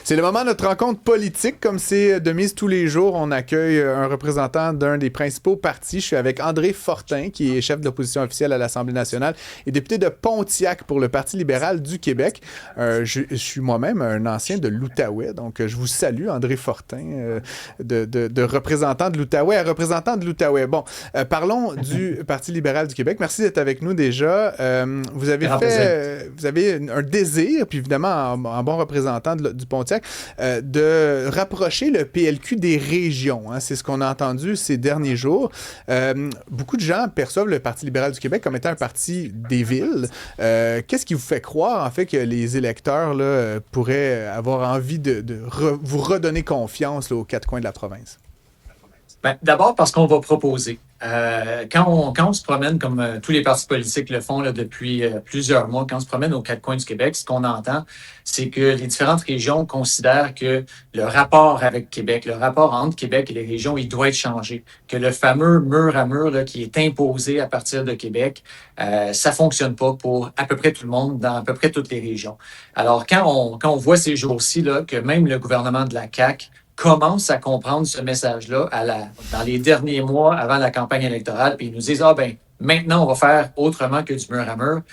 C'est le moment de notre rencontre politique. Comme c'est de mise tous les jours, on accueille un représentant d'un des principaux partis. Je suis avec André Fortin, qui est chef de l'opposition officielle à l'Assemblée nationale et député de Pontiac pour le Parti libéral du Québec. Je suis moi-même un ancien de l'Outaouais, donc je vous salue, André Fortin, de représentant de l'Outaouais à représentant de l'Outaouais. Bon, parlons du Parti libéral du Québec. Merci d'être avec nous déjà. Vous avez un désir, puis évidemment, en bon représentant du Pontiac, de rapprocher le PLQ des régions. Hein. C'est ce qu'on a entendu ces derniers jours. Beaucoup de gens perçoivent le Parti libéral du Québec comme étant un parti des villes. Qu'est-ce qui vous fait croire, en fait, que les électeurs là, pourraient avoir envie de vous redonner confiance là, aux quatre coins de la province? Ben, d'abord parce qu'on va proposer. Quand on se promène, comme tous les partis politiques le font là, depuis plusieurs mois, quand on se promène aux quatre coins du Québec, ce qu'on entend, c'est que les différentes régions considèrent que le rapport avec Québec, le rapport entre Québec et les régions, il doit être changé. Que le fameux mur à mur là, qui est imposé à partir de Québec, ça fonctionne pas pour à peu près tout le monde dans à peu près toutes les régions. Alors, quand on voit ces jours-ci là, que même le gouvernement de la CAQ commence à comprendre ce message-là dans les derniers mois avant la campagne électorale, puis ils nous disent, maintenant, on va faire autrement que du mur à mur.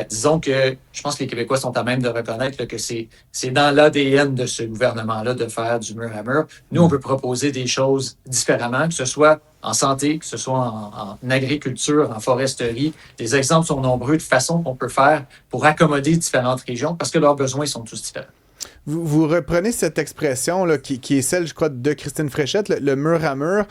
Disons que je pense que les Québécois sont à même de reconnaître là, que c'est dans l'ADN de ce gouvernement-là de faire du mur à mur. Nous, on veut proposer des choses différemment, que ce soit en santé, que ce soit en agriculture, en foresterie. Les exemples sont nombreux de façons qu'on peut faire pour accommoder différentes régions parce que leurs besoins sont tous différents. Vous reprenez cette expression là, qui est celle, je crois, de Christine Fréchette, le mur à mur.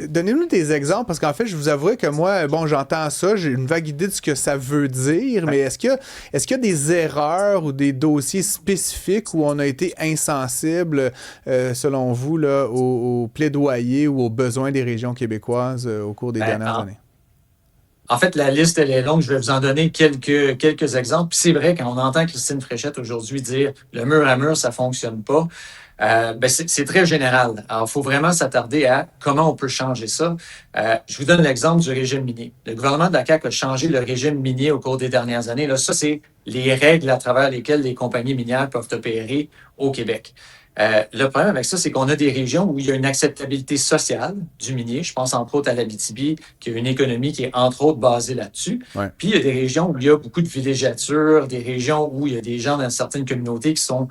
Donnez-nous des exemples, parce qu'en fait, je vous avouerai que moi, bon, j'entends ça, j'ai une vague idée de ce que ça veut dire, mais est-ce qu'il y a des erreurs ou des dossiers spécifiques où on a été insensible, selon vous, là, au plaidoyer ou aux besoins des régions québécoises au cours des dernières années? En fait, la liste, elle est longue. Je vais vous en donner quelques exemples. Puis c'est vrai, quand on entend Christine Fréchette aujourd'hui dire le mur à mur, ça fonctionne pas, c'est très général. Alors, il faut vraiment s'attarder à comment on peut changer ça. Je vous donne l'exemple du régime minier. Le gouvernement de la CAQ a changé le régime minier au cours des dernières années. Là, ça, c'est les règles à travers lesquelles les compagnies minières peuvent opérer au Québec. Le problème avec ça, c'est qu'on a des régions où il y a une acceptabilité sociale du minier. Je pense entre autres à l'Abitibi, qui a une économie qui est entre autres basée là-dessus. Ouais. Puis il y a des régions où il y a beaucoup de villégiature, des régions où il y a des gens dans certaines communautés qui sont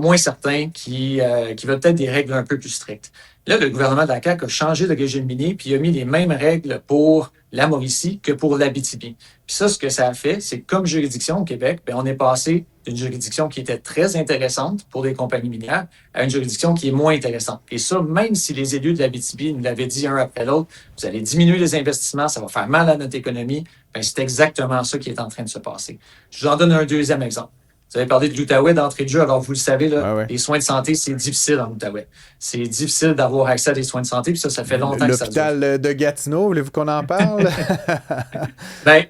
moins certains, qui veulent peut-être des règles un peu plus strictes. Là, le gouvernement de la CAQ a changé le régime minier, puis il a mis les mêmes règles pour la Mauricie que pour l'Abitibi. Puis ça, ce que ça a fait, c'est que comme juridiction au Québec, on est passé d'une juridiction qui était très intéressante pour les compagnies minières à une juridiction qui est moins intéressante. Et ça, même si les élus de l'Abitibi nous l'avaient dit un après l'autre, vous allez diminuer les investissements, ça va faire mal à notre économie, c'est exactement ça qui est en train de se passer. Je vous en donne un deuxième exemple. Vous avez parlé de l'Outaouais d'entrée de jeu, alors vous le savez, là, les soins de santé, c'est difficile en Outaouais. C'est difficile d'avoir accès à des soins de santé, puis ça fait longtemps que ça dure. L'hôpital de Gatineau, voulez-vous qu'on en parle?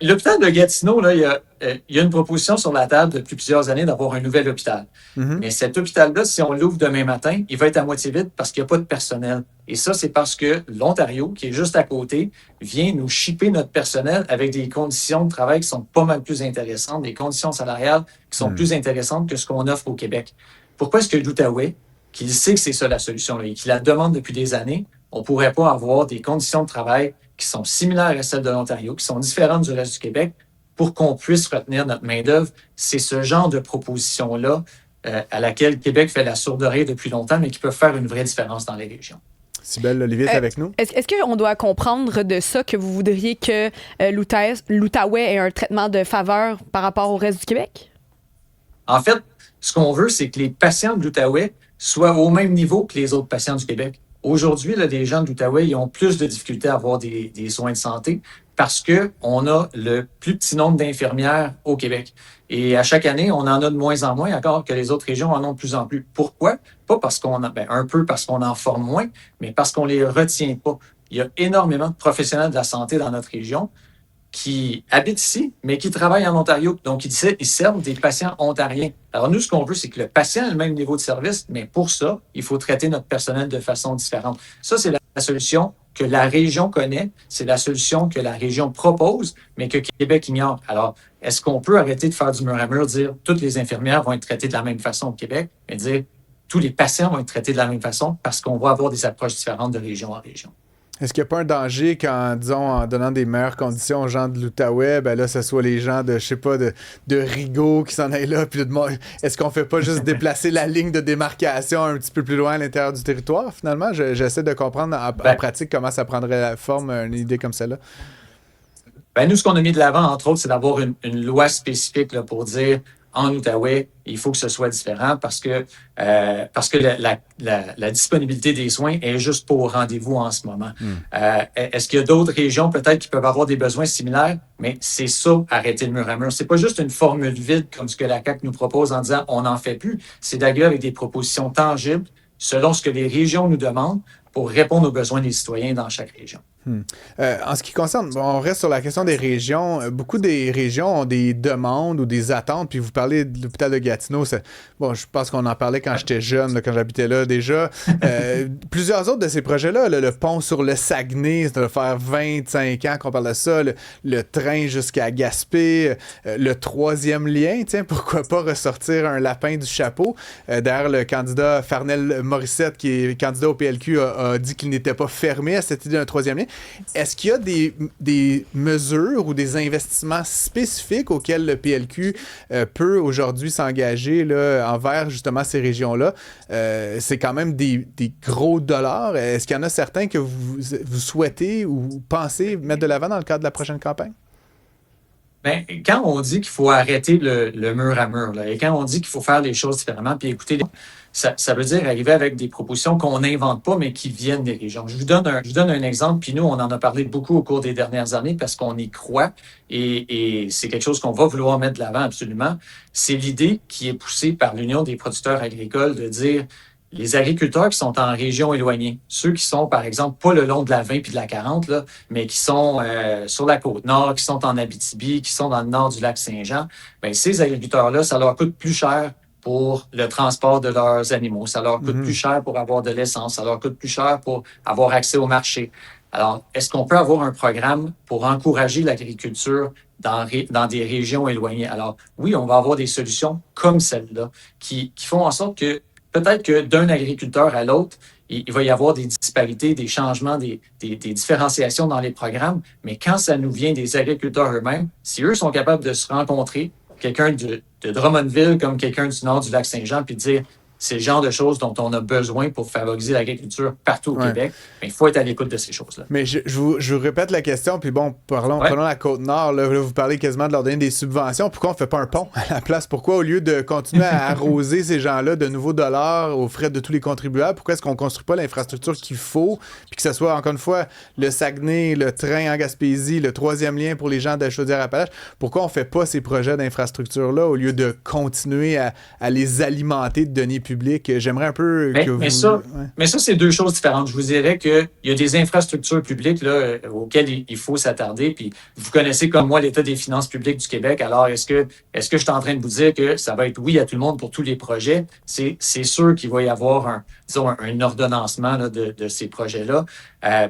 L'hôpital de Gatineau, là, il y a une proposition sur la table depuis plusieurs années d'avoir un nouvel hôpital. Mm-hmm. Mais cet hôpital-là, si on l'ouvre demain matin, il va être à moitié vide parce qu'il n'y a pas de personnel. Et ça, c'est parce que l'Ontario, qui est juste à côté, vient nous shipper notre personnel avec des conditions de travail qui sont pas mal plus intéressantes, des conditions salariales qui sont plus intéressantes que ce qu'on offre au Québec. Pourquoi est-ce que l'Outaouais, qui sait que c'est ça la solution, là, et qui la demande depuis des années, on ne pourrait pas avoir des conditions de travail qui sont similaires à celles de l'Ontario, qui sont différentes du reste du Québec, pour qu'on puisse retenir notre main-d'œuvre? C'est ce genre de proposition-là à laquelle Québec fait la sourde oreille depuis longtemps, mais qui peut faire une vraie différence dans les régions. Cybèle Olivier est avec nous. Est-ce qu'on doit comprendre de ça que vous voudriez que l'Outaouais ait un traitement de faveur par rapport au reste du Québec? En fait, ce qu'on veut, c'est que les patients de l'Outaouais soient au même niveau que les autres patients du Québec. Aujourd'hui, là, les gens de l'Outaouais, ils ont plus de difficultés à avoir des soins de santé parce qu'on a le plus petit nombre d'infirmières au Québec. Et à chaque année, on en a de moins en moins, encore que les autres régions en ont de plus en plus. Pourquoi? Pas parce qu'on un peu parce qu'on en forme moins, mais parce qu'on les retient pas. Il y a énormément de professionnels de la santé dans notre région qui habitent ici, mais qui travaillent en Ontario. Donc, ils servent des patients ontariens. Alors, nous, ce qu'on veut, c'est que le patient ait le même niveau de service, mais pour ça, il faut traiter notre personnel de façon différente. Ça, c'est la solution que la région connaît, c'est la solution que la région propose, mais que Québec ignore. Alors, est-ce qu'on peut arrêter de faire du mur à mur, dire toutes les infirmières vont être traitées de la même façon au Québec, mais dire tous les patients vont être traités de la même façon parce qu'on va avoir des approches différentes de région en région. Est-ce qu'il n'y a pas un danger qu'en, disons, en donnant des meilleures conditions aux gens de l'Outaouais, ben là, ce soit les gens de, je sais pas, de Rigaud qui s'en aillent là, puis est-ce qu'on fait pas juste déplacer la ligne de démarcation un petit peu plus loin à l'intérieur du territoire, finalement? J'essaie de comprendre en pratique comment ça prendrait la forme, une idée comme celle-là. Ben, nous, ce qu'on a mis de l'avant, entre autres, c'est d'avoir une loi spécifique là, pour dire en Outaouais, il faut que ce soit différent parce que la disponibilité des soins est juste pas au rendez-vous en ce moment. Est-ce qu'il y a d'autres régions peut-être qui peuvent avoir des besoins similaires? Mais c'est ça, arrêter le mur à mur. C'est pas juste une formule vide comme ce que la CAQ nous propose en disant on n'en fait plus. C'est d'arriver avec des propositions tangibles selon ce que les régions nous demandent pour répondre aux besoins des citoyens dans chaque région. En ce qui concerne, on reste sur la question des régions. Beaucoup des régions ont des demandes ou des attentes. Puis vous parlez de l'hôpital de Gatineau. Bon, je pense qu'on en parlait quand j'étais jeune, là, quand j'habitais là déjà. Plusieurs autres de ces projets-là, le pont sur le Saguenay, ça doit faire 25 ans qu'on parle de ça. Le train jusqu'à Gaspé, le troisième lien. Tiens, pourquoi pas ressortir un lapin du chapeau? D'ailleurs, le candidat Farnell Morissette, qui est candidat au PLQ, a dit qu'il n'était pas fermé à cette idée d'un troisième lien. Est-ce qu'il y a des mesures ou des investissements spécifiques auxquels le PLQ peut aujourd'hui s'engager là, envers justement ces régions-là? C'est quand même des gros dollars. Est-ce qu'il y en a certains que vous souhaitez ou pensez mettre de l'avant dans le cadre de la prochaine campagne? Bien, quand on dit qu'il faut arrêter le mur à mur, là, et quand on dit qu'il faut faire les choses différemment, puis écoutez, ça veut dire arriver avec des propositions qu'on n'invente pas, mais qui viennent des régions. Je vous donne un exemple, puis nous, on en a parlé beaucoup au cours des dernières années parce qu'on y croit et c'est quelque chose qu'on va vouloir mettre de l'avant absolument. C'est l'idée qui est poussée par l'Union des producteurs agricoles de dire les agriculteurs qui sont en région éloignée, ceux qui sont, par exemple, pas le long de la 20 puis de la 40, là, mais qui sont sur la Côte-Nord, qui sont en Abitibi, qui sont dans le nord du lac Saint-Jean, bien, ces agriculteurs-là, ça leur coûte plus cher pour le transport de leurs animaux. Ça leur coûte plus cher pour avoir de l'essence. Ça leur coûte plus cher pour avoir accès au marché. Alors, est-ce qu'on peut avoir un programme pour encourager l'agriculture dans des régions éloignées? Alors, oui, on va avoir des solutions comme celle-là qui font en sorte que peut-être que d'un agriculteur à l'autre, il va y avoir des disparités, des changements, des différenciations dans les programmes. Mais quand ça nous vient des agriculteurs eux-mêmes, si eux sont capables de se rencontrer, quelqu'un de Drummondville comme quelqu'un du nord du lac Saint-Jean, puis dire c'est le genre de choses dont on a besoin pour favoriser l'agriculture partout au Québec. Mais il faut être à l'écoute de ces choses-là. Mais je vous répète la question, puis bon, prenons la Côte-Nord, là, vous parlez quasiment de leur donner des subventions. Pourquoi on ne fait pas un pont à la place? Pourquoi, au lieu de continuer à arroser ces gens-là de nouveaux dollars aux frais de tous les contribuables, pourquoi est-ce qu'on ne construit pas l'infrastructure qu'il faut, puis que ce soit, encore une fois, le Saguenay, le train en Gaspésie, le troisième lien pour les gens de Chaudière-Appalaches? Pourquoi on ne fait pas ces projets d'infrastructure-là au lieu de continuer à les alimenter de deniers public? J'aimerais un peu que vous... Mais ça, c'est deux choses différentes. Je vous dirais qu'il y a des infrastructures publiques là, auxquelles il faut s'attarder. Puis vous connaissez comme moi l'état des finances publiques du Québec. Alors, est-ce que je suis en train de vous dire que ça va être oui à tout le monde pour tous les projets? C'est sûr qu'il va y avoir un ordonnancement là, de ces projets-là.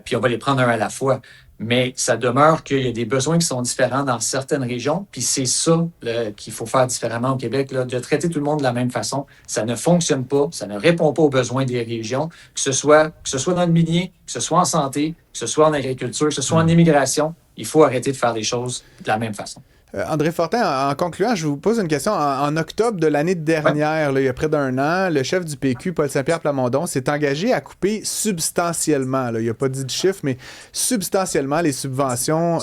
Puis on va les prendre un à la fois. Mais ça demeure qu'il y a des besoins qui sont différents dans certaines régions, puis c'est ça qu'il faut faire différemment au Québec, là, de traiter tout le monde de la même façon. Ça ne fonctionne pas, ça ne répond pas aux besoins des régions, que ce soit dans le minier, que ce soit en santé, que ce soit en agriculture, que ce soit en immigration. Il faut arrêter de faire les choses de la même façon. André Fortin, en concluant, je vous pose une question. En octobre de l'année dernière, là, il y a près d'un an, le chef du PQ, Paul Saint-Pierre Plamondon, s'est engagé à couper substantiellement, là, il n'a pas dit de chiffre, mais substantiellement les subventions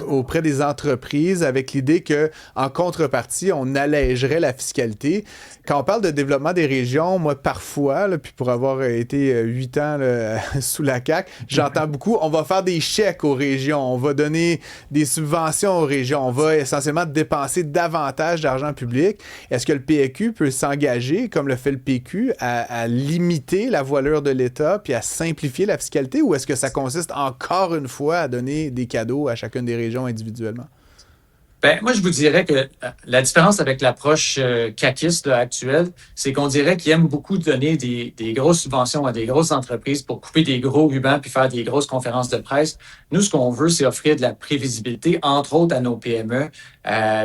auprès des entreprises avec l'idée qu'en contrepartie, on allégerait la fiscalité. Quand on parle de développement des régions, moi, parfois, là, puis pour avoir été 8 ans là, sous la CAQ, j'entends beaucoup, on va faire des chèques aux régions, on va donner des subventions aux régions, on va essentiellement dépenser davantage d'argent public. Est-ce que le PQ peut s'engager, comme le fait le PQ, à limiter la voilure de l'État puis à simplifier la fiscalité, ou est-ce que ça consiste encore une fois à donner des cadeaux à chacune des régions individuellement? Ben, moi, je vous dirais que la différence avec l'approche caquiste là, actuelle, c'est qu'on dirait qu'ils aiment beaucoup donner des grosses subventions à des grosses entreprises pour couper des gros rubans puis faire des grosses conférences de presse. Nous, ce qu'on veut, c'est offrir de la prévisibilité, entre autres à nos PME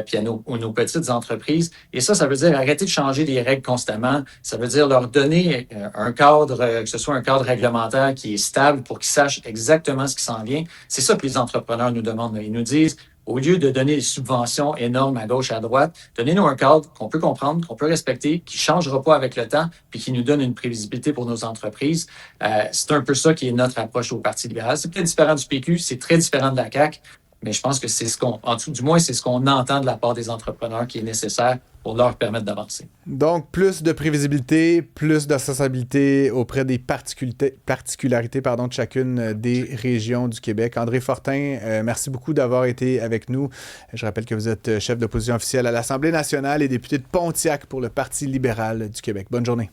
puis à nos petites entreprises. Et ça veut dire arrêter de changer des règles constamment. Ça veut dire leur donner un cadre, que ce soit un cadre réglementaire qui est stable pour qu'ils sachent exactement ce qui s'en vient. C'est ça que les entrepreneurs nous demandent. Ils nous disent, au lieu de donner des subventions énormes à gauche, à droite, donnez-nous un cadre qu'on peut comprendre, qu'on peut respecter, qui ne changera pas avec le temps, puis qui nous donne une prévisibilité pour nos entreprises. C'est un peu ça qui est notre approche au Parti libéral. C'est peut-être différent du PQ, c'est très différent de la CAQ, mais je pense que c'est en dessous du moins, c'est ce qu'on entend de la part des entrepreneurs qui est nécessaire pour leur permettre d'avancer. Donc, plus de prévisibilité, plus d'accessibilité auprès des particularités de chacune des régions du Québec. André Fortin, merci beaucoup d'avoir été avec nous. Je rappelle que vous êtes chef d'opposition officielle à l'Assemblée nationale et député de Pontiac pour le Parti libéral du Québec. Bonne journée.